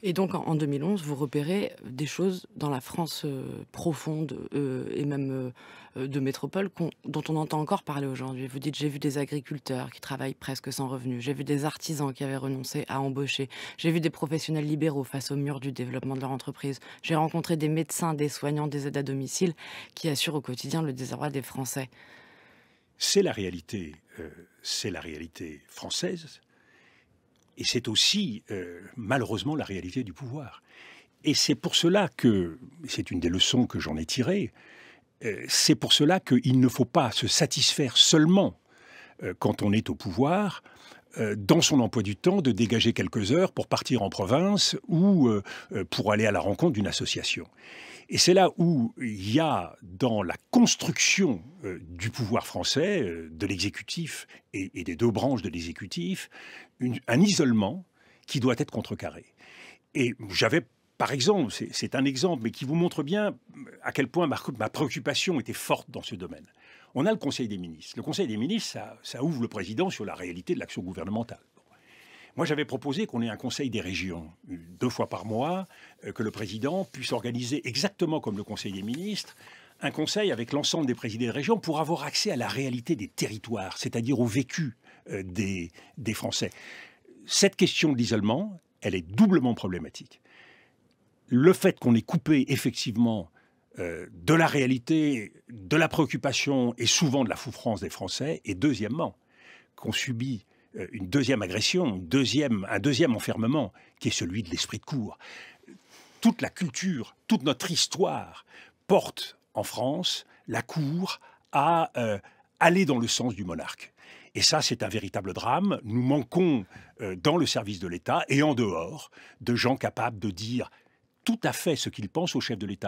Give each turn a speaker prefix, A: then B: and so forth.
A: Et donc en 2011, vous repérez des choses dans la France, profonde, et même, de métropole dont on entend encore parler aujourd'hui. Vous dites: «J'ai vu des agriculteurs qui travaillent presque sans revenus. J'ai vu des artisans qui avaient renoncé à embaucher. J'ai vu des professionnels libéraux face au mur du développement de leur entreprise. J'ai rencontré des médecins, des soignants, des aides à domicile qui assurent au quotidien le désarroi des Français».
B: C'est la réalité française et c'est aussi, malheureusement, la réalité du pouvoir. Et c'est pour cela que, c'est une des leçons que j'en ai tirées, c'est pour cela qu'il ne faut pas se satisfaire seulement, quand on est au pouvoir, dans son emploi du temps, de dégager quelques heures pour partir en province ou pour aller à la rencontre d'une association. Et c'est là où il y a dans la construction du pouvoir français, de l'exécutif et des deux branches de l'exécutif, un isolement qui doit être contrecarré. Et j'avais, par exemple, c'est un exemple, mais qui vous montre bien à quel point ma préoccupation était forte dans ce domaine. On a le Conseil des ministres. Le Conseil des ministres, ça ouvre le président sur la réalité de l'action gouvernementale. Moi, j'avais proposé qu'on ait un conseil des régions, 2 fois par mois, que le président puisse organiser exactement comme le conseil des ministres, un conseil avec l'ensemble des présidents de région pour avoir accès à la réalité des territoires, c'est-à-dire au vécu des Français. Cette question de l'isolement, elle est doublement problématique. Le fait qu'on ait coupé effectivement de la réalité, de la préoccupation et souvent de la souffrance des Français, et deuxièmement, qu'on subit une deuxième agression, un deuxième enfermement, qui est celui de l'esprit de cour. Toute la culture, toute notre histoire porte en France la cour à aller dans le sens du monarque. Et ça, c'est un véritable drame. Nous manquons, dans le service de l'État et en dehors, de gens capables de dire tout à fait ce qu'ils pensent au chef de l'État.